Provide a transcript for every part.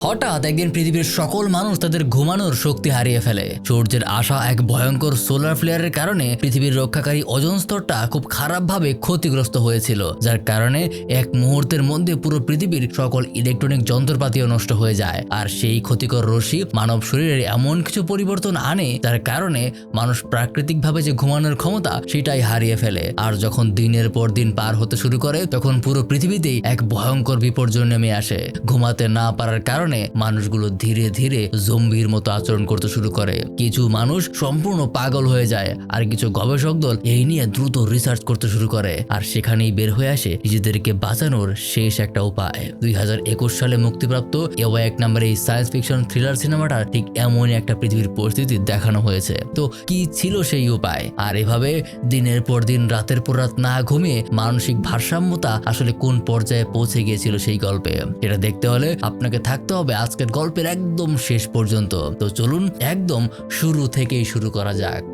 হঠাৎ একদিন পৃথিবীর সকল মানুষ তাদের ঘুমানোর শক্তি হারিয়ে ফেলে। সূর্যের আসা এক ভয়ঙ্কর সোলার ফ্লেয়ারের কারণে পৃথিবীর রক্ষাকারী ওজোন স্তরটা খুব খারাপভাবে ক্ষতিগ্রস্ত হয়েছিল, যার কারণে এক মুহূর্তের মধ্যে পুরো পৃথিবীর সকল ইলেকট্রনিক যন্ত্রপাতিও নষ্ট হয়ে যায়। আর সেই ক্ষতিকর রশ্মি মানব শরীরে এমন কিছু পরিবর্তন আনে যার কারণে মানুষ প্রাকৃতিকভাবে যে ঘুমানোর ক্ষমতা সেটাই হারিয়ে ফেলে। আর যখন দিনের পর দিন পার হতে শুরু করে তখন পুরো পৃথিবীতেই এক ভয়ঙ্কর বিপর্যয় নেমে আসে। ঘুমাতে না পারার কারণে মানুষগুলো ধীরে ধীরে জম্বির মতো আচরণ করতে শুরু করে। কিছু মানুষ সম্পূর্ণ পাগল হয়ে যায়, আর কিছু গবেষক দল এই নিয়ে দ্রুত রিসার্চ করতে শুরু করে। আর সেখানেই বের হয়ে আসে নিজেদেরকে বাঁচানোর শেষ একটা উপায়। 2021 সালে মুক্তিপ্রাপ্ত এওয়াক নামের এই সায়েন্স ফিকশন থ্রিলার সিনেমাটা ঠিক এমনই একটা পৃথিবীর পরিস্থিতি দেখানো হয়েছে। তো কি ছিল সেই উপায়? আর এভাবে দিনের পর দিন রাতের পর রাত না ঘুমিয়ে মানসিক ভারসাম্যতা আসলে কোন পর্যায়ে পৌঁছে গিয়েছিল সেই গল্পে, এটা দেখতে হলে আপনাকে থাকতে হবে আজকের গল্পের একদম শেষ পর্যন্ত। তো চলুন একদম শুরু থেকেই শুরু করা যাক।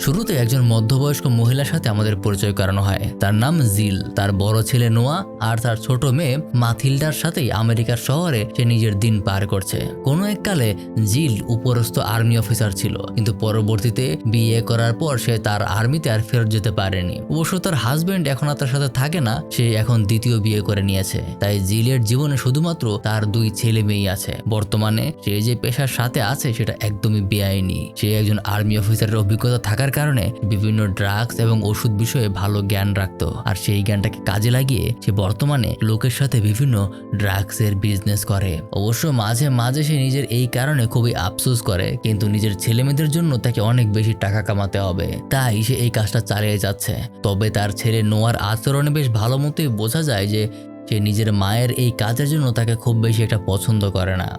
শুরুতে একজন মধ্যবয়স্ক মহিলার সাথে আমাদের পরিচয় করানো হয়। তার নাম জিল। তার বড় ছেলে নোয়া আর তার ছোট মেয়ে মাথিল্ডার সাথেই আমেরিকার শহরে সে নিজের দিন পার করছে। কোনো এককালে জিল উপরস্থ আর্মি অফিসার ছিল, কিন্তু পরবর্তীতে বিয়ে করার পর সে তার আর্মিতে আর ফেরত যেতে পারেনি। অবশ্য তার হাজবেন্ড এখন আর তার সাথে থাকে না, সে এখন দ্বিতীয় বিয়ে করে নিয়েছে। তাই জিলের জীবনে শুধুমাত্র তার 2 ছেলে মেয়েই আছে। বর্তমানে সে যে পেশার সাথে আছে সেটা একদমই বেআইনি। সে একজন আর্মি অফিসারের অভিজ্ঞতা থাকার কারণে বিভিন্ন ড্রাগস এবং ওষুধ বিষয়ে ভালো জ্ঞান রাখতো, আর সেই জ্ঞানটাকে কাজে লাগিয়ে সে বর্তমানে লোকের সাথে বিভিন্ন ড্রাগসের বিজনেস করে। অবশ্য মাঝে মাঝে সে নিজের এই কারণে খুবই আফসোস করে, কিন্তু নিজের ছেলেমেয়েদের জন্য তাকে অনেক বেশি টাকা কামাতে হবে, তাই সে এই কাজটা চালিয়ে যাচ্ছে। তবে তার ছেলে নোয়ার আচরণে বেশ ভালো মতোই বোঝা যায় যে সে নিজের মায়ের এই কাজের জন্য তাকে খুব বেশি একটা পছন্দ করে না।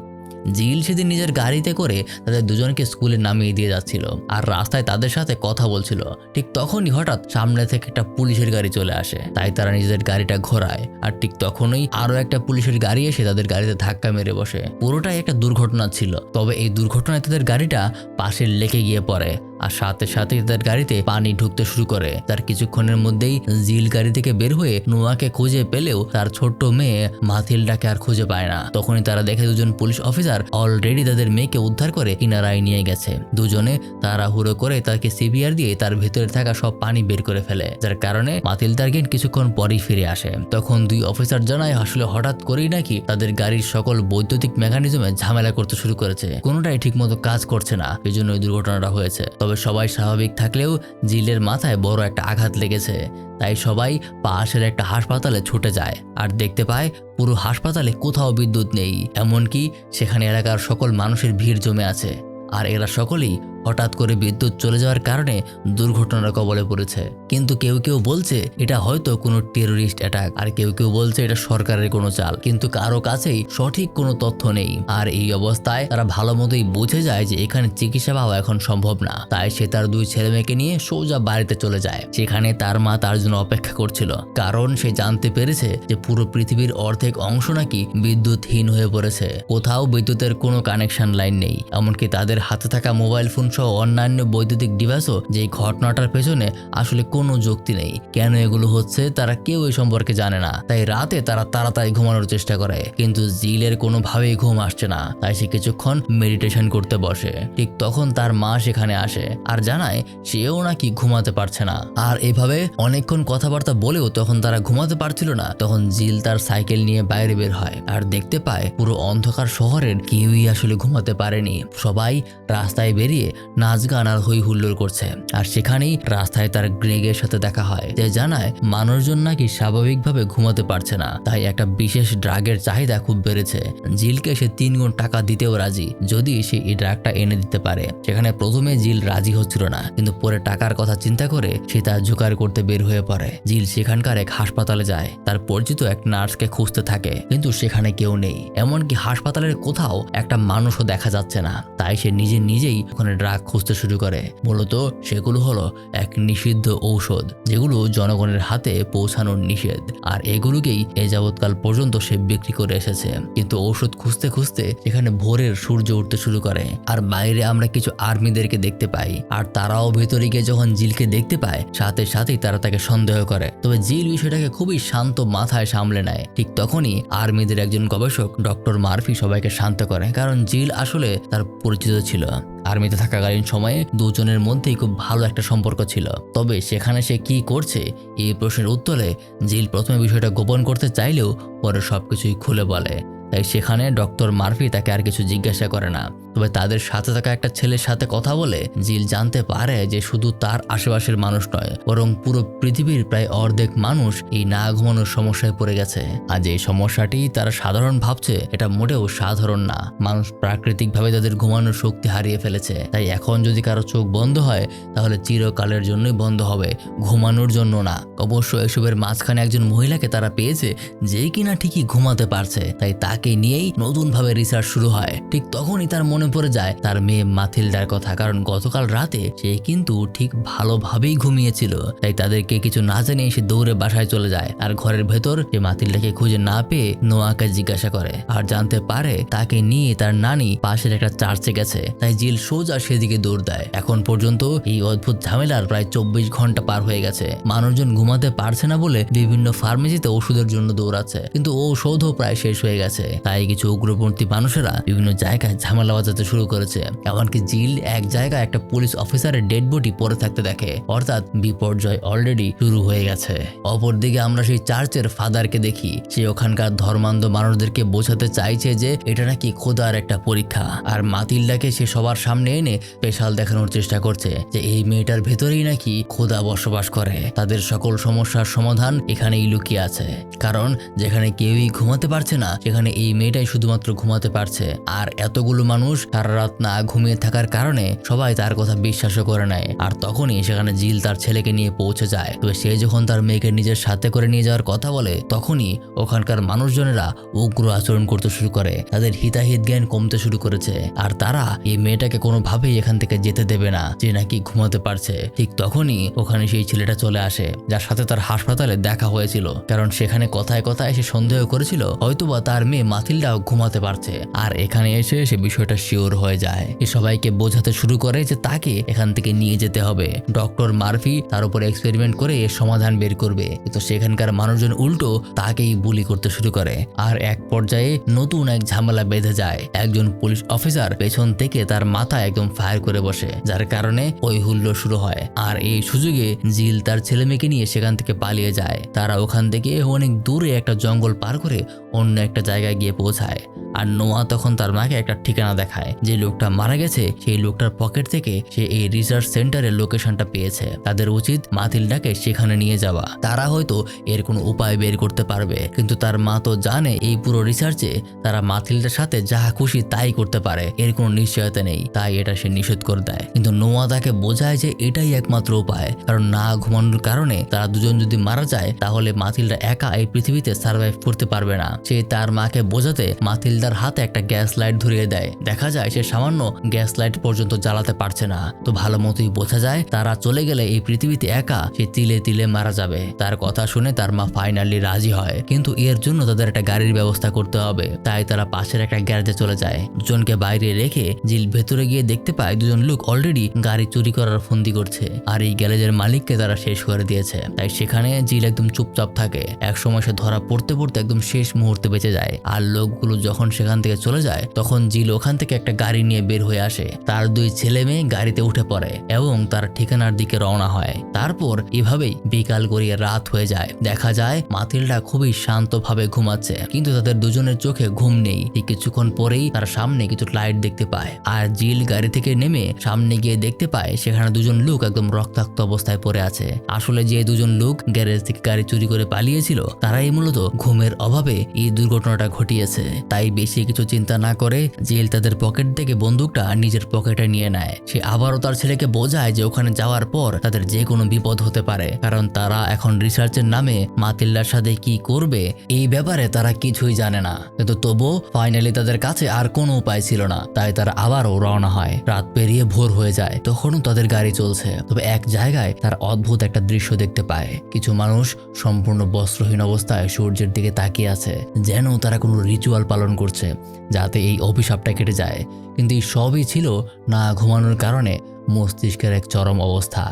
জিল সেদিন নিজের গাড়িতে করে তাদের দুজনকে স্কুলে নামিয়ে দিয়ে যাচ্ছিল, আর রাস্তায় তাদের সাথে কথা বলছিল। ঠিক তখনই হঠাৎ সামনে থেকে একটা পুলিশের গাড়ি চলে আসে, তাই তারা নিজেদের গাড়িটা ঘোরায়। আর ঠিক তখনই আরো একটা পুলিশের গাড়ি এসে তাদের গাড়িতে ধাক্কা মেরে বসে। পুরোটাই একটা দুর্ঘটনা ছিল, তবে এই দুর্ঘটনায় তাদের গাড়িটা পাশের লেকে গিয়ে পড়ে, আর সাথে সাথে তাদের গাড়িতে পানি ঢুকতে শুরু করে। তার কিছুক্ষণের মধ্যেই জিল গাড়ি থেকে বের হয়ে নোয়াকে খুঁজে পেলেও তার ছোট্ট মেয়ে মাথিল্ডাকে আর খুঁজে পায় না। তখনই তারা দেখে দুজন পুলিশ অফিসার অলরেডি তাদের মেয়েকে উদ্ধার করে কিনারায় নিয়ে গেছে। দুজনে তাড়াহুড়ো করে তাকে সিপিআর দিয়ে তার ভেতরে থাকা সব পানি বের করে ফেলে, যার কারণে মাথিল্ডার জ্ঞান কিছুক্ষণ পরই ফিরে আসে। তখন 2 অফিসার জানায় আসলে হঠাৎ করেই নাকি তাদের গাড়ির সকল বৈদ্যুতিক মেকানিজমে ঝামেলা করতে শুরু করেছে, কোনোটাই ঠিকমতো কাজ করছে না, এই জন্য এই দুর্ঘটনাটা হয়েছে। তবে সবাই স্বাভাবিক থাকলেও জিলের মাথায় বড় একটা আঘাত লেগেছে, তাই সবাই পাশের একটা হাসপাতালে ছুটে যায় আর দেখতে পায় পুরো হাসপাতালে কোথাও বিদ্যুৎ নেই, এমনকি সেখানে এলাকার সকল মানুষের ভিড় জমে আছে। আর এরা সকলেই হঠাৎ করে বিদ্যুৎ চলে যাওয়ার কারণে দুর্ঘটনার কবলে পড়েছে। কিন্তু কেউ কেউ বলছে এটা হয়তো কোনো টেরোরিস্ট অ্যাটাক, আর কেউ কেউ বলছে এটা সরকারের কোনো চাল, কিন্তু কারো কাছেই সঠিক কোনো তথ্য নেই। আর এই অবস্থায় তারা ভালো মতোই বুঝে যায় যে এখানে চিকিৎসা পাওয়া এখন সম্ভব না, তাই সে তার 2 ছেলে মেয়েকে নিয়ে সোজা বাড়িতে চলে যায়। সেখানে তার মা তার জন্য অপেক্ষা করছিল, কারণ সে জানতে পেরেছে যে পুরো পৃথিবীর অর্ধেক অংশ নাকি বিদ্যুৎহীন হয়ে পড়েছে। কোথাও বিদ্যুতের কোনো কানেকশন লাইন নেই, এমনকি তাদের হাতে থাকা মোবাইল ফোন সহ অন্যান্য বৈদ্যুতিক ডিভাইসও যে ঘটনাটার পেছনে আসলে কোনো যুক্তি নেই। কেন এগুলো হচ্ছে তারা কেউ এই সম্পর্কে জানে না, তাই রাতে তারা তাড়াতাড়ি ঘুমানোর চেষ্টা করে, কিন্তু জিলের কোনোভাবেই ঘুম আসছে না, তাই সে কিছুক্ষণ মেডিটেশন করতে বসে। ঠিক তখন তার মা সেখানে আসে আর জানায় সেও নাকি ঘুমাতে পারছে না। আর এভাবে অনেকক্ষণ কথাবার্তা বলেও তখন তারা ঘুমাতে পারছিল না। তখন জিল তার সাইকেল নিয়ে বাইরে বের হয় আর দেখতে পায় পুরো অন্ধকার শহরের কেউই আসলে ঘুমাতে পারেনি। সবাই রাস্তায় বেরিয়ে নাচ গান আর হই হুল্লোড় করছে। আর সেখানেই রাস্তায় তার গ্রেগের সাথে দেখা হয়, যে জানায় মানুষজন নাকি স্বাভাবিকভাবে ঘুমাতে পারছে না, তাই একটা বিশেষ ড্রাগের চাহিদা খুব বেড়েছে। জিলকে সে 3 গুণ টাকা দিতেও রাজি যদি সে এই ড্রাগটা এনে দিতে পারে। সেখানে প্রথমে জিল রাজি হচ্ছিল না, কিন্তু পরে টাকার কথা চিন্তা করে সে তা জোগাড় করতে বের হয়ে পড়ে। জিল সেখানকার এক হাসপাতালে যায়, তার পরিচিত এক নার্সকে খুঁজতে থাকে, কিন্তু সেখানে কেউ নেই, এমনকি হাসপাতালের কোথাও একটা মানুষও দেখা যাচ্ছে না। তাই সে নিজেই ওখানে ড্রাগ ট্রাক খুঁজতে শুরু করে। মূলত সেগুলো হলো এক নিষিদ্ধ ঔষধ যেগুলো জনগণের হাতে পৌঁছানোর নিষেধ, আর এগুলোকেই এ যাবৎকাল পর্যন্ত সে বিক্রি করে এসেছে। কিন্তু ঔষধ খুঁজতে খুঁজতে সেখানে ভোরের সূর্য উঠতে শুরু করে, আর বাইরে আমরা কিছু আর্মিদেরকে দেখতে পাই, আর তারাও ভেতরে গিয়ে যখন জিলকে দেখতে পায় সাথে সাথেই তারা তাকে সন্দেহ করে। তবে জিল বিষয়টাকে খুবই শান্ত মাথায় সামলে নেয়। ঠিক তখনই আর্মিদের একজন গবেষক ডক্টর মার্ফি সবাইকে শান্ত করে, কারণ জিল আসলে তার পরিচিত ছিল। আর্মিতে থাকাকালীন সময়ে দুজনের মধ্যেই খুব ভালো একটা সম্পর্ক ছিল। তবে সেখানে সে কি করছে এই প্রশ্নের উত্তরে জিল প্রথমে বিষয়টা গোপন করতে চাইলেও পরে সবকিছুই খুলে বলে। তাই সেখানে ডক্টর মার্ফি তাকে আর কিছু জিজ্ঞাসা করে না। তবে তাদের সাথে থাকা একটা ছেলের সাথে কথা বলে জিল জানতে পারে যে শুধু তার আশেপাশের মানুষ নয়, বরং পুরো পৃথিবীর প্রায় অর্ধেক মানুষ এই না ঘুমানোর সমস্যায় পড়ে গেছে। আজ এই সমস্যাটি তারা সাধারণ ভাবছে, এটা মোটেও সাধারণ না। মানুষ প্রাকৃতিকভাবে তাদের ঘুমানোর শক্তি হারিয়ে ফেলেছে। তাই এখন যদি কারো চোখ বন্ধ হয় তাহলে চিরকালের জন্যই বন্ধ হবে, ঘুমানোর জন্য না। অবশ্য এসবের মাঝখানে একজন মহিলাকে তারা পেয়েছে যেই কিনা ঠিকই ঘুমাতে পারছে। তাই তাকে নিয়েই নতুনভাবে রিসার্চ শুরু হয়। ঠিক তখনই তার মনে পড়ে যায় তার মেয়ে মাথিল্ডার কথা, কারণ গতকাল রাতে সে কিন্তু ঠিক ভালোভাবেই ঘুমিয়েছিল। তাই তাদেরকে কিছু না জানিয়ে সে দৌড়ে বাসায় চলে যায়, আর ঘরের ভেতর সে মাথিল্ডাকে খুঁজে না পেয়ে নোয়াকে জিজ্ঞাসা করে, আর জানতে পারে তাকে নিয়ে তার নানি পাশের একটা চার্চে গেছে। তাই জিল সোজা সেদিকে দৌড় দেয়। এখন পর্যন্ত এই অদ্ভুত ঝামেলার প্রায় 24 ঘন্টা পার হয়ে গেছে। মানুষজন ঘুমাতে পারছে না বলে বিভিন্ন ফার্মেসিতে ওষুধের জন্য দৌড়াচ্ছে, কিন্তু ঔষধও প্রায় শেষ হয়ে গেছে। তাই কিছু উগ্রপন্থী মানুষেরা বিভিন্ন জায়গায় ঝামেলা বাজাতে শুরু করেছে। এমনকি জিল এক জায়গায় একটা পুলিশ অফিসারের ডেড বডি পড়ে থাকতে দেখে, অর্থাৎ বিপর্যয় অলরেডি শুরু হয়ে গেছে। অপরদিকে আমরা সেই চার্চের ফাদারকে দেখি, সে ওখানকার ধর্মান্ধ মানুষদেরকে বোঝাতে চাইছে যে এটা নাকি খোদার একটা পরীক্ষা, আর মাতিল্ডাকে সে সবার সামনে এনে স্পেশাল দেখানোর চেষ্টা করছে যে এই মেয়েটার ভেতরেই নাকি খোদা বসবাস করে। তাদের সকল সমস্যার সমাধান এখানেই লুকিয়ে আছে, কারণ যেখানে কেউই ঘুমাতে পারছে না সেখানে এই মেয়েটাই শুধুমাত্র ঘুমাতে পারছে। আর এতগুলো মানুষ সারা রাত না ঘুমিয়ে থাকার কারণে সবাই তার কথা বিশ্বাসও করে নেয়। আর তখনই সেখানে জিল তার ছেলেকে নিয়ে পৌঁছে যায়। তবে সে যখন তার মেয়েকে নিজের সাথে করে নিয়ে যাওয়ার কথা বলে তখনই ওখানকার মানুষজনেরা উগ্র আচরণ করতে শুরু করে, তাদের হিতাহিত জ্ঞান কমতে শুরু করেছে, আর তারা এই মেয়েটাকে কোনোভাবেই এখান থেকে যেতে দেবে না, যে নাকি ঘুমাতে পারছে। ঠিক তখনই ওখানে সেই ছেলেটা চলে আসে, যার সাথে তার হাসপাতালে দেখা হয়েছিল, কারণ সেখানে কথায় কথায় সে সন্দেহ করেছিল হয়তোবা তার মেয়ে মাথিল্ডাও ঘুমাতে পারছে। আর এখানে এসে সে বিষয়টা শিওর হয়ে যায়। সে সবাইকে বোঝাতে শুরু করে যে তাকে এখান থেকে নিয়ে যেতে হবে। ডক্টর মার্ফি তার উপর এক্সপেরিমেন্ট করে এর সমাধান বের করবে, কিন্তু সেখানকার মানুষজন উল্টো তাকেই বুলি করতে শুরু করে। আর এক পর্যায়ে নতুন এক ঝামেলা বেঁধে যায়। একজন পুলিশ অফিসার পেছন থেকে তার মাথায় একদম ফায়ার করে বসে, যার কারণে ওই হুল্লোড় শুরু হয়। আর এই সুযোগে জিল তার ছেলে মেয়েকে নিয়ে সেখান থেকে পালিয়ে যায়। তারা ওখান থেকে অনেক দূরে একটা জঙ্গল পার করে অন্য একটা জায়গায় গিয়ে পৌঁছায়। আর নোয়া তখন তার মাকে একটা ঠিকানা দেখায়, যে লোকটা মারা গেছে সেই লোকটার পকেট থেকে সে এই রিসার্চ সেন্টারের লোকেশনটা পেয়েছে। তাদের উচিত মাথিল্ডাকে সেখানে নিয়ে যাওয়া, তারা হয়তো এর কোনো উপায় বের করতে পারবে। কিন্তু তার মা তো জানে এই পুরো রিসার্চে তারা মাথিল্ডার সাথে যা খুশি তাই করতে পারে, এর কোনো নিশ্চয়তা নেই। তাই এটা সে নিষেধ করে দেয়। কিন্তু নোয়া তাকে বোঝায় যে এটাই একমাত্র উপায়, কারণ না ঘুমানোর কারণে তারা দুজন যদি মারা যায় তাহলে মাথিল্ডা একা এই পৃথিবীতে সার্ভাইভ করতে পারবে না। সে তার মাকে বোঝাতে মাথিল্ডার হাতে একটা গ্যাস লাইট ধরিয়ে দেয়। দেখা যায় সে সামান্য গ্যাস লাইট পর্যন্ত জ্বালাতে পারছে না। তো ভালো মতোই বোঝা যায় তারা চলে গেলে এই পৃথিবীতে একা সে তিলে তিলে মারা যাবে। তার কথা শুনে তার মা ফাইনালি রাজি হয়, কিন্তু এর জন্য তাদের একটা গাড়ির ব্যবস্থা করতে হবে। তাই তারা পাশের একটা গ্যারেজে চলে যায়। দুজনকে বাইরে রেখে জিল ভেতরে গিয়ে দেখতে পায় দুজন লোক অলরেডি গাড়ি চুরি করার ফন্দি করছে, আর এই গ্যারেজের মালিককে তারা শেষ করে দিয়েছে। তাই সেখানে জিল একদম চুপচাপ থাকে। এক সময় সে ধরা পড়তে পড়তে একদম শেষ মুহূর্তে বেঁচে যায়। আর লোকগুলো যখন সেখান থেকে চলে যায় তখন জিল ওখান থেকে একটা গাড়ি নিয়ে বের হয়ে আসে। তার দুই ছেলে মেয়ে গাড়িতে উঠে পড়ে এবং তার ঠিকানার দিকে রওনা হয়। তারপর এভাবেই বিকাল গড়িয়ে রাত হয়ে যায়। দেখা যায় মাথিল্ডা খুবই শান্তভাবে ঘুমাচ্ছে, কিন্তু তাদের দুজনের চোখে ঘুম নেই। ঠিক কিছুক্ষণ পরেই তার সামনে কিছু লাইট দেখতে পায়, আর জিল গাড়ি থেকে নেমে সামনে গিয়ে দেখতে পায় সেখানে দুজন লোক একদম রক্তাক্ত অবস্থায় পড়ে আছে। আসলে যে দুজন লোক গ্যারেজ থেকে গাড়ি চুরি করে পালিয়েছিল তারাই মূলত ঘুমের অভাবে এই দুর্ঘটনাটা ঘটিয়েছে। তাই বেশি কিছু চিন্তা না করে জিল তাদের পকেট থেকে বন্দুকটা নিজের পকেটে নিয়ে নেয়। সে আবারও তার ছেলেকে বোঝায় যে ওখানে যাওয়ার পর তাদের যে কোনো বিপদ হতে পারে, কারণ তারা এখন রিসার্চের নামে মাতিল্লার সাথে কি করবে এই ব্যাপারে তারা কিছুই জানে না। কিন্তু তবুও ফাইনালি তাদের কাছে আর কোনো উপায় ছিল না, তাই তারা আবারও রওনা হয়। রাত পেরিয়ে ভোর হয়ে যায়, তখনও তাদের গাড়ি চলছে। তবে এক জায়গায় তারা অদ্ভুত একটা দৃশ্য দেখতে পায়। কিছু মানুষ সম্পূর্ণ বস্ত্রহীন অবস্থায় সূর্যের দিকে তাকিয়ে আছে, যেন তারা কোনো রিচুয়াল পালন করছে যাতে এই অভিশাপটা কেটে যায়। কিন্তু এই সবই ছিল না ঘুমানোর কারণে মস্তিষ্কের এক চরম অবস্থা।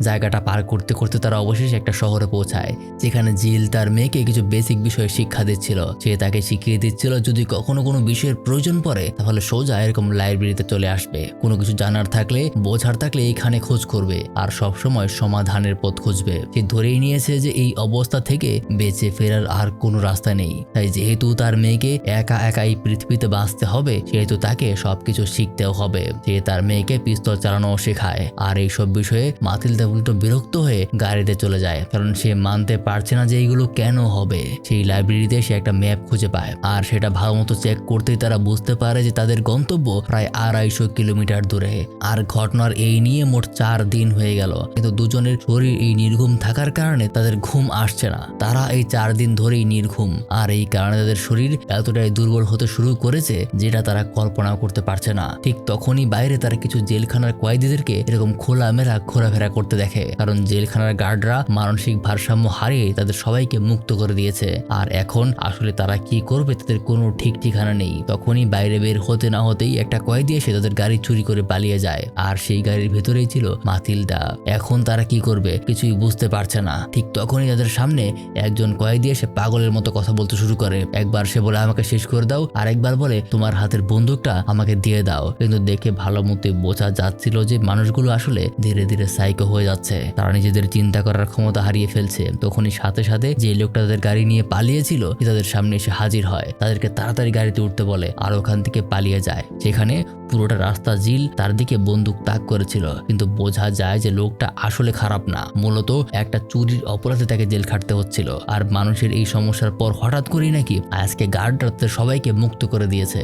জায়গাটা পার করতে করতে তারা অবশেষে একটা শহরে পৌঁছায়, যেখানে জিল তার মেয়েকে কিছু বেসিক বিষয়ে শিক্ষা দিচ্ছিল। সে তাকে শিখিয়ে দিচ্ছিল যদি কখনো কোনো বিষয়ের প্রয়োজন পড়ে তাহলে সোজা এরকম লাইব্রেরিতে চলে আসবে, কোনো কিছু জানার থাকলে বোঝার থাকলে এইখানে খোঁজ করবে আর সবসময় সমাধানের পথ খুঁজবে। সে ধরেই নিয়েছে যে এই অবস্থা থেকে বেঁচে ফেরার আর কোনো রাস্তা নেই। তাই যেহেতু তার মেয়েকে একা একা এই পৃথিবীতে বাঁচতে হবে, সেহেতু তাকে সবকিছু শিখতেও হবে। সে তার মেয়েকে পিস্তল চালানো শেখায়, আর এইসব বিষয়ে মাতিলদা উল্টো বিরক্ত হয়ে গাড়িতে চলে যায়, কারণ সে মানতে পারছে না যে এইগুলো কেন হবে। সেই লাইব্রেরিতে সে একটা ম্যাপ খুঁজে পায়, আর সেটা ভালো মতো চেক করতেই তারা বুঝতে পারে যে তাদের গন্তব্য প্রায় 250 কিলোমিটার দূরে। আর ঘটনার এই নিয়ে মোট 4 দিন হয়ে গেল, কিন্তু দুজনের শরীর এই নির্ঘুম থাকার কারণে তাদের ঘুম আসছে না। তারা এই 4 দিন ধরেই নির্ঘুম, আর এই কারণে তাদের শরীর এতটাই দুর্বল হতে শুরু করেছে যেটা তারা কল্পনা করতে পারছে না। ঠিক তখনই বাইরে তারা কিছু জেলখানার কয়েদিদেরকে এরকম খোলামেলা ঘোরাফেরা করতে দেখে, কারণ জেলখানার গার্ডরা মানসিক ভারসাম্য হারিয়ে তাদের সবাইকে মুক্ত করে দিয়েছে। আর এখন আসলে তারা কি করবে তাদের কোনো ঠিক ঠিকানা নেই। তখনই বাইরে বের হতে না হতেই একটা কয়েদি এসে তাদের গাড়ি চুরি করে পালিয়ে যায়, আর সেই গাড়ির ভেতরেই ছিল মাতিলদা। এখন তারা কি করবে কিছুই বুঝতে পারছে না। ঠিক তখনই তাদের সামনে একজন কয়েদি এসে পাগলের মতো কথা বলতে শুরু করে। একবার সে বলে আমাকে শেষ করে দাও, আর একবার বলে তোমার হাতের বন্দুকটা আমাকে দিয়ে দাও। কিন্তু দেখে ভালো মতো বোঝা যাচ্ছিল যে মানুষগুলো আসলে ধীরে ধীরে সাইকো হয়ে যাচ্ছে, তারা নিজেদের চিন্তা করার ক্ষমতা হারিয়ে ফেলছে। তখনই সাথে সাথে যে লোকটা তাদের গাড়ি নিয়ে পালিয়েছিল তাদের সামনে এসে হাজির হয়, তাদেরকে তাড়াতাড়ি গাড়িতে উঠতে বলে আর ওখান থেকে পালিয়ে যায়। সেখানে পুরোটা রাস্তা জিল তার দিকে বন্দুক তাক করেছিল, কিন্তু বোঝা যায় যে লোকটা আসলে খারাপ না, মূলত একটা চুরির অপরাধে তাকে জেল খাটতে হচ্ছিল। আর মানুষের এই সমস্যার পর হঠাৎ করেই নাকি আজকে গার্ডরা সবাইকে মুক্ত করে দিয়েছে,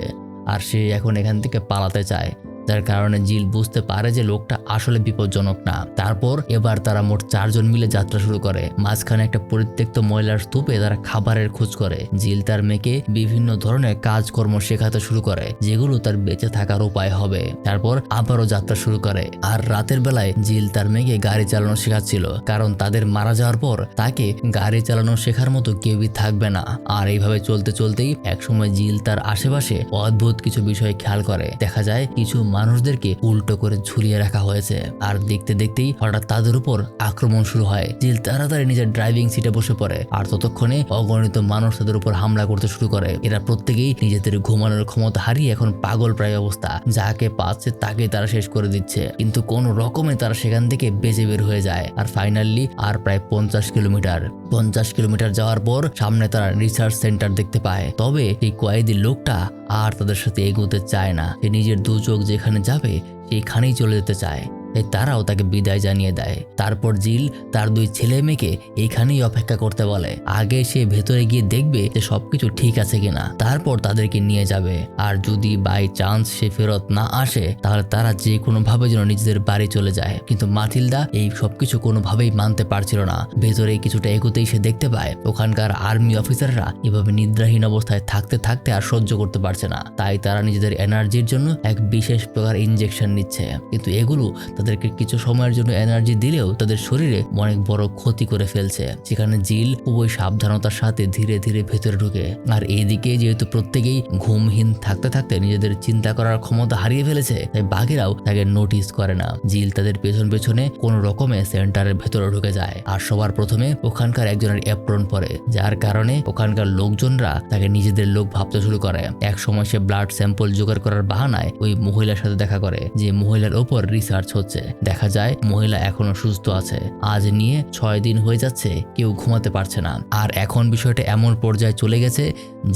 আর সে এখন এখান থেকে পালাতে চায়, যার কারণে জিল বুঝতে পারে যে লোকটা আসলে বিপজ্জনক না। তারপর এবার তারা মোট 4 জন মিলে যাত্রা শুরু করে। মাঝখানে একটা পরিত্যক্ত ময়লার স্তূপে তারা খাবারের খোঁজ করে। জিল তার মেয়েকে বিভিন্ন ধরনের কাজকর্ম শেখাতে শুরু করে যেগুলো তার বেঁচে থাকার উপায় হবে। তারপর আবারও যাত্রা শুরু করে, আর রাতের বেলায় জিল তার মেয়েকে গাড়ি চালানো শেখাচ্ছিল, কারণ তাদের মারা যাওয়ার পর তাকে গাড়ি চালানো শেখার মতো কেউই থাকবে না। আর এইভাবে চলতে চলতেই একসময় জিল তার আশেপাশে অদ্ভুত কিছু বিষয় খেয়াল করে। দেখা যায় কিছু মানুষদেরকে উল্টো করে ঝুলিয়ে রাখা হয়েছে, আর দেখতে দেখতেই হঠাৎ তাদের উপর আক্রমণ শুরু হয়। জিল তাড়াতাড়ি নিজের ড্রাইভিং সিটে বসে পড়ে, আর ততক্ষণে অগণিত মানুষ তাদের উপর হামলা করতে শুরু করে। এরা প্রত্যেকেই নিজেদের ঘুমানোর ক্ষমতা হারিয়ে এখন পাগল প্রায় অবস্থা, যাকে পাচ্ছে তাকে তারা শেষ করে দিচ্ছে। কিন্তু কোনো রকমে তারা সেখান থেকে বেঁচে বের হয়ে যায়। আর ফাইনালি আর প্রায় 50 কিলোমিটার যাওয়ার পর সামনে তারা রিসার্চ সেন্টার দেখতে পায়। তবে এই কয়েদি লোকটা আর তাদের সাথে এগোতে চায় না, সে নিজের দু চোখ যেখানে যাবে সেখানেই চলে যেতে চায়। তাই তারাও তাকে বিদায় জানিয়ে দেয়। তারপর জিল তার 2 ছেলে মেয়েকে এইখানেই অপেক্ষা করতে বলে। আগে সে ভেতরে গিয়ে দেখবে যে সবকিছু ঠিক আছে কিনা, তারপর তাদেরকে নিয়ে যাবে। আর যদি বাই চান্স সে ফেরত না আসে তাহলে তারা যে কোনো ভাবে যেন নিজেদের বাড়ি চলে যায়। কিন্তু মাতিলদা এই সবকিছু কোনোভাবেই মানতে পারছিল না। ভেতরে কিছুটা এগোতেই সে দেখতে পায় ওখানকার আর্মি অফিসাররা এভাবে নিদ্রাহীন অবস্থায় থাকতে থাকতে আর সহ্য করতে পারছে না, তাই তারা নিজেদের এনার্জির জন্য এক বিশেষ প্রকার ইনজেকশন নিচ্ছে। কিন্তু এগুলো তাদেরকে কিছু সময়ের জন্য এনার্জি দিলেও তাদের শরীরে অনেক বড় ক্ষতি করে ফেলছে। সেখানে জিল খুবই সাবধানতার সাথে ধীরে ধীরে ভেতরে ঢুকে। আর এইদিকে যেহেতু প্রত্যেকেই ঘুমহীন থাকতে থাকতে নিজেদের চিন্তা করার ক্ষমতা হারিয়ে ফেলেছে, তাই বাঘেরাও তাকে নোটিস করে না। জিল তাদের পেছন পেছনে কোনো রকমে সেন্টারের ভেতরে ঢুকে যায়, আর সবার প্রথমে ওখানকার একজনের অ্যাপ্রন পরে, যার কারণে ওখানকার লোকজনরা তাকে নিজেদের লোক ভাবতে শুরু করে। এক সময় সে ব্লাড স্যাম্পল জোগাড় করার বাহানায় ওই মহিলার সাথে দেখা করে, যে মহিলার ওপর রিসার্চ হচ্ছে। হচ্ছে। দেখা যায় মহিলা এখনো সুস্থ আছে। আজ নিয়ে 6 দিন হয়ে যাচ্ছে, কেউ ঘুমাতে পারছে না। আর এখন বিষয়টা এমন পর্যায়ে চলে গেছে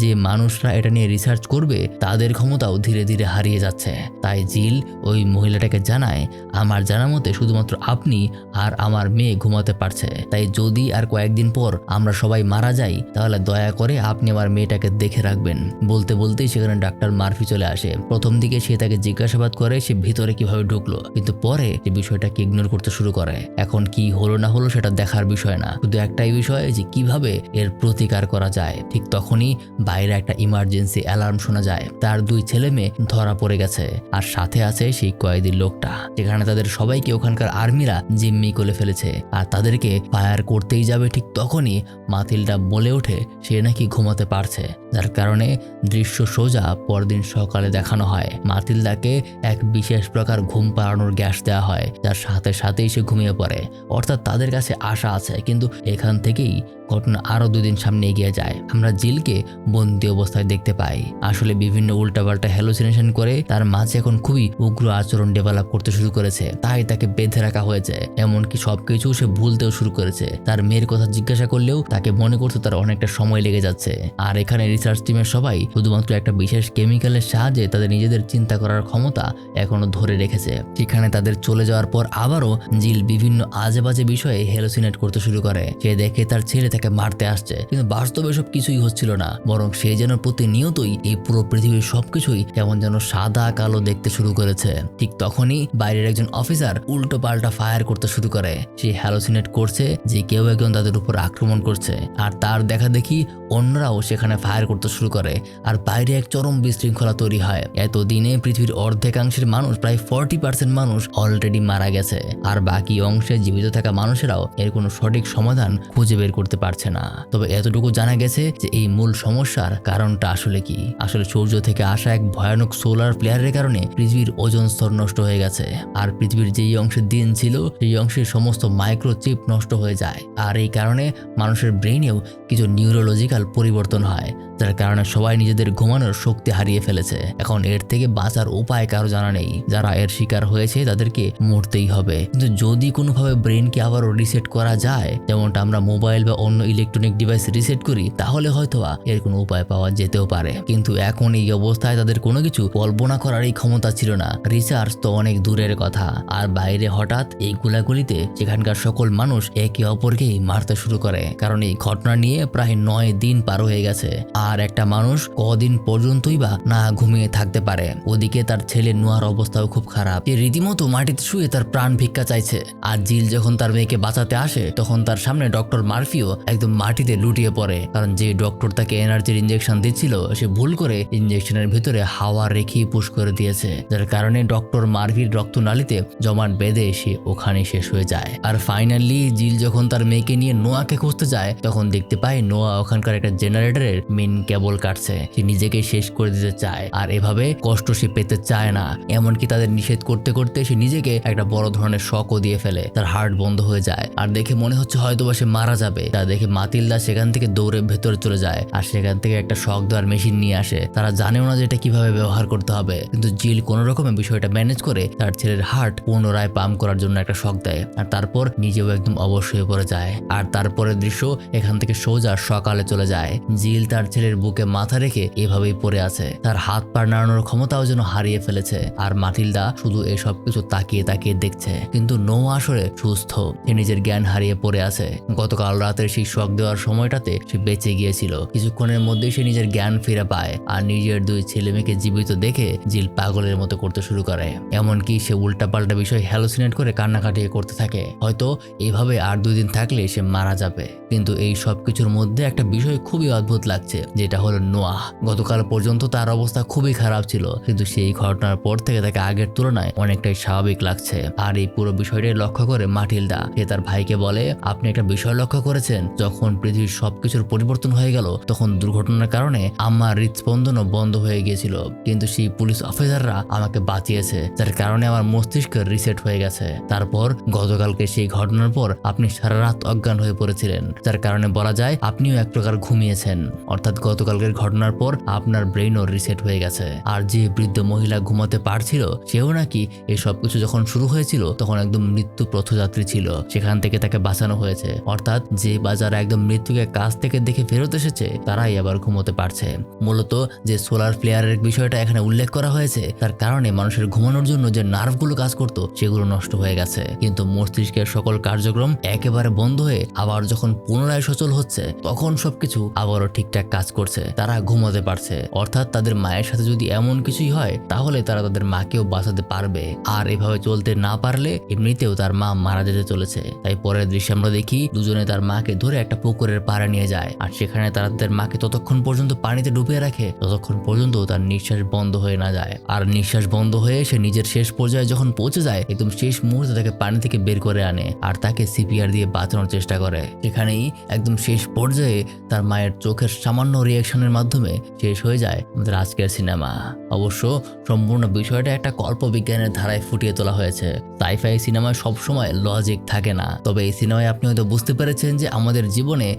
যে মানুষরা এটা নিয়ে রিসার্চ করবে তাদের ক্ষমতাও ধীরে ধীরে হারিয়ে যাচ্ছে। তাই জিল ওই মহিলাটাকে জানায়, আমার জানা মতে শুধুমাত্র আপনি আর আমার মেয়ে ঘুমাতে পারছে। তাই যদি আর কয়েকদিন পর আমরা সবাই মারা যাই তাহলে দয়া করে আপনি আমার মেয়েটাকে দেখে রাখবেন। বলতে বলতেই সেখানে ডাক্তার মার্ফি চলে আসে। প্রথম দিকে সে তাকে জিজ্ঞাসাবাদ করে সে ভিতরে কিভাবে ঢুকলো, কিন্তু পরে সে বিষয়টাকে ইগনোর করতে শুরু করে। এখন কি হলো না হলো সেটা দেখার বিষয় না, শুধু একটাই বিষয় যে কিভাবে এর প্রতিকার করা যায়। ঠিক তখনই বাইরে একটা ইমার্জেন্সি অ্যালার্ম শোনা যায়। তার 2 ছেলে মেয়ে ধরা পড়ে গেছে আর সাথে আছে সেই কয়েদির লোকটা। যেখানে তাদের সবাইকে ওখানকার আর্মিরা জিম্মি করে ফেলেছে আর তাদেরকে ফায়ার করতেই যাবে ঠিক তখনই মাতিলডা বলে ওঠে সে নাকি ঘুমাতে পারছে, যার কারণে দৃশ্য সোজা পরদিন সকালে দেখানো হয়। মাতিলদাকে এক বিশেষ প্রকার ঘুম পাড়ানোর গ্যাস দেওয়া হয়, যার সাথে সাথেই সে ঘুমিয়ে পড়ে। অর্থাৎ তাদের কাছে আশা আছে, কিন্তু এখান থেকেই ঘটনা আরো 2 দিন সামনে এগিয়ে যায়। আমরা জিলকে বন্দি অবস্থায় দেখতে পাই। আসলে বিভিন্ন উল্টাপাল্টা হ্যালুসিনেশন করে তার মাঝে এখন খুবই উগ্র আচরণ ডেভেলপ করতে শুরু করেছে, তাই তাকে বেঁধে রাখা হয়েছে। এমনকি সবকিছু সে ভুলতেও শুরু করেছে। তার মেয়ের কথা জিজ্ঞাসা করলেও তাকে মনে করতে তার অনেকটা সময় লেগে যাচ্ছে। আর এখানে রিসার্চ টিমের সবাই শুধুমাত্র একটা বিশেষ কেমিক্যালের সাহায্যে তাদের নিজেদের চিন্তা করার ক্ষমতা এখনো ধরে রেখেছে। সেখানে তাদের চলে যাওয়ার পর আবারও জিল বিভিন্ন আজে বাজে বিষয়ে হ্যালুসিনেট করতে শুরু করে। সে দেখে তার ছেলে তাকে মারতে আসছে, কিন্তু বাস্তবে সব কিছুই হচ্ছিল না, বরং সে যেন প্রতিনিয়তই এই পুরো পৃথিবীর সবকিছুই কেমন যেন সাদা কালো দেখতে শুরু করেছে। ঠিক তখনই বাইরের একজন অফিসার উল্টো পাল্টা ফায়ার করতে শুরু করে। সে হ্যালুসিনেট করছে যে কেউ একজন তাদের উপর আক্রমণ করছে, আর তার দেখা দেখি অন্যরাও সেখানে ফায়ার করতে শুরু করে। আর বাইরে এক চরম বিশৃঙ্খলা তৈরি হয়। এতদিনে পৃথিবীর অর্ধেকাংশের মানুষ, প্রায় 40% মানুষ অলরেডি মারা গেছে, আর বাকি অংশে জীবিত থাকা মানুষেরাও এর কোনো সঠিক সমাধান খুঁজে বের করতে পারছে না। তবে এতটুকু জানা গেছে যে এই মূল সমস্যার কারণটা আসলে কি। আসলে সূর্য থেকে আসা এক ভয়ানক সোলার ফ্লেয়ারের কারণে পৃথিবীর ওজোন স্তর নষ্ট হয়ে গেছে, আর পৃথিবীর যেই অংশে দিন ছিল সেই অংশের সমস্ত মাইক্রোচিপ নষ্ট হয়ে যায়। আর এই কারণে মানুষের ব্রেনেও কিছু নিউরোলজিক্যাল পরিবর্তন হয়, যার কারণে সবাই নিজেদের ঘুমানোর শক্তি হারিয়ে ফেলেছে। এখন এর থেকে বাঁচার উপায় কারো জানা নেই। যারা এর শিকার হয়েছে তাদেরকে মরতেই হবে। কিন্তু যদি কোনোভাবে ব্রেনকে আবারও রিসেট করা যায়, যেমনটা আমরা মোবাইল বা অন্য ইলেকট্রনিক ডিভাইস রিসেট করি, তাহলে হয়তোবা এর কোনো উপায় পাওয়া যেতেও পারে। কিন্তু এখন এই অবস্থায় তাদের কোনো কিছু কল্পনা করার এই ক্ষমতা ছিল না। রিসার্চ তো অনেক দূরের কথা, আর বাইরে হঠাৎ এই গোলাগুলিতে সেখানকার সকল মানুষ একে অপরকেই মারতে শুরু করে। কারণ এই ঘটনা নিয়ে প্রায় 9 দিন পার হয়ে গেছে, আর একটা মানুষ কদিন পর্যন্তই বা না ঘুমিয়ে থাকতে পারে। ওদিকে তার ছেলে নোয়ার অবস্থাও খুব খারাপ। সে রীতিমতো মাটিতে শুয়ে তার প্রাণ ভিক্ষা চাইছে। আর জিল যখন তার মেয়েকে বাঁচাতে আসে তখন তার সামনে ডক্টর মার্ফিও একদম মাটিতে লুটিয়ে পড়ে, কারণ যে ডক্টর তাকে এনার্জির ইঞ্জেকশন দিচ্ছিল সে ভুল করে ইঞ্জেকশনের ভিতরে হাওয়া রেখেই পুশ করে দিয়েছে, যার কারণে ডক্টর মার্ফির রক্তনালীতে জমাট বেঁধে সে ওখানে শেষ হয়ে যায়। আর ফাইনালি জিল যখন তার মেয়েকে নিয়ে নোয়াকে খুঁজতে যায় তখন দেখতে পায় নোয়া ওখানকার একটা জেনারেটরের মেন কেবল কাটছে। সে নিজেকে শেষ করে দিতে চায়, আর এভাবে কষ্ট সে পেতে চায় না। এমনকি তাদের নিষেধ করতে করতে সে নিজেকে একটা বড় ধরনের শকও দিয়ে ফেলে। তার হার্ট বন্ধ হয়ে যায়, আর দেখে মনে হচ্ছে হয়তোবা সে মারা যাবে। তা দেখে মাতিলদা সেখান থেকে দৌড়ে ভেতরে চলে যায়, আর সেখান থেকে একটা শক দেওয়ার মেশিন নিয়ে আসে। তারা জানেও না যে এটা কিভাবে ব্যবহার করতে হবে, কিন্তু জিল কোনো রকমের বিষয়টা ম্যানেজ করে তার ছেলের হার্ট পুনরায় পাম্প করার জন্য একটা শক দেয়, আর তারপর নিজেও একদম অবশ হয়ে পড়ে যায়। আর তারপরের দৃশ্য এখান থেকে সোজা সকালে চলে যায়। জিল তার ছেলের বুকে মাথা রেখে এভাবেই পড়ে আছে, তার হাত পা নাড়ানোর ক্ষমতাও যেন হারিয়ে ফেলেছে। আর মাতিলদা শুধু এসব কিছু তাকিয়ে তাকিয়ে দেখছে, কিন্তু নোয়া আসলে সুস্থ। সে নিজের জ্ঞান হারিয়ে পড়ে আছে। গতকাল রাতের সেই শক দেওয়ার সময়টাতে সে বেঁচে গিয়েছিল। কিছুক্ষণের মধ্যেই সে নিজের জ্ঞান ফিরে পায়, আর নিজের 2 ছেলে মেয়েকে জীবিত দেখে জিল পাগলের মতো করতে শুরু করে। এমনকি সে উল্টাপাল্টা বিষয় হ্যালুসিনেট করে কান্নাকাটি করতে থাকে। হয়তো এইভাবে আর 2 দিন থাকলে সে মারা যাবে। কিন্তু এই সব কিছুর মধ্যে একটা বিষয় খুবই অদ্ভুত লাগছে, যেটা হলো নোয়া। গতকাল পর্যন্ত তার অবস্থা খুবই খারাপ ছিল, কিন্তু সেই ঘটনার পর থেকে তাকে আগের তুলনায় অনেকটাই স্বাভাবিক লাগছে। আর এই পুরো বিষয়টাই লক্ষ্য করে মাটিলদা সে তার ভাইকে বলে, আপনি একটা বিষয় লক্ষ্য করেছেন, যখন পৃথিবীর সবকিছুর পরিবর্তন হয়ে গেল তখন দুর্ঘটনার কারণে আমার হৃদস্পন্দনও বন্ধ হয়ে গিয়েছিল, কিন্তু সেই পুলিশ অফিসাররা আমাকে বাঁচিয়েছে, যার কারণে আমার মস্তিষ্ক রিসেট হয়ে গেছে। তারপর গতকালকে সেই ঘটনার পর আপনি সারা রাত অজ্ঞান হয়ে পড়েছিলেন, যার কারণে বলা যায় আপনিও এক প্রকার ঘুমিয়েছেন। অর্থাৎ গতকালকের ঘটনার পর আপনার ব্রেইনও রিসেট হয়ে গেছে। আর যে বৃদ্ধ মহিলা ঘুমাতে পারছিল সেও নাকি এই সবকিছু যখন শুরু হয়েছিল তখন একদম মৃত্যু পথযাত্রী ছিল, সেখান থেকে তাকে বাঁচানো হয়েছে। অর্থাৎ যে বাজার একদম মৃত্যুকে কাছ থেকে দেখে ফেরত এসেছে তারাই আবার ঘুমোতে পারছে। মূলত যে সোলার ফ্লেয়ারের বিষয়টা এখানে উল্লেখ করা হয়েছে তার কারণে মানুষের ঘুমানোর জন্য যে নার্ভগুলো কাজ করতো সেগুলো নষ্ট হয়ে গেছে, কিন্তু মস্তিষ্কের সকল কার্যক্রম একেবারে বন্ধ হয়ে আবার যখন পুনরায় সচল হচ্ছে তখন সবকিছু আবারও ঠিকঠাক কাজ করছে, তারা ঘুমাতে পারছে। অর্থাৎ তাদের মায়ের সাথে যদি এমন কিছুই হয় তাহলে তারা তাদের মাকেও বাঁচাতে পারবে। আর এভাবে চলতে না পারলে এমনিতেও তার মা মারা যেতে চলেছে। তাই পরের দৃশ্যে আমরা দেখি দুজনে তার মাকে ধরে একটা পুকুরের পাড়ে নিয়ে যায়, আর সেখানে তারা তাদের মাকে ততক্ষণ পর্যন্ত পানিতে ডুবিয়ে রাখে ততক্ষণ পর্যন্ত তার নিঃশ্বাস বন্ধ হয়ে না যায়। আর নিঃশ্বাস বন্ধ হয়ে সে নিজের শেষ পর্যায়ে যখন পৌঁছে যায় একদম শেষ মুহূর্তে তাকে পানি থেকে বের করে আনে আর তাকে সিপিআর দিয়ে বাঁচানোর চেষ্টা করে। এখানেই একদম শেষ পর্যায়ে তার মায়ের চোখের সামান্য রিয়াকশনের মাধ্যমে শেষ হয়ে যায় আমাদের আজকের সিনেমা। অবশ্য সম্পূর্ণ বিষয়টা একটা কল্পবিজ্ঞানের ধারায় ফুটিয়ে তোলা হয়েছে। সাইফাই সিনেমায় সবসময় লজিক থাকে না, তবে এই সিনেমায় আপনি হয়তো বুঝতে পেরেছেন যে আমাদের জীবনে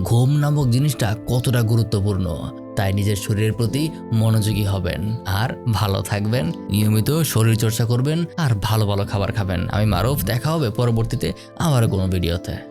ঘুম নামক জিনিসটা কতটা গুরুত্বপূর্ণ। তাই নিজের শরীরের প্রতি মনোযোগী হবেন আর ভালো থাকবেন, নিয়মিত শরীর চর্চা করবেন আর ভালো ভালো খাবার খাবেন। আমি মারুফ, দেখা হবে পরবর্তীতে আবার কোনো ভিডিওতে।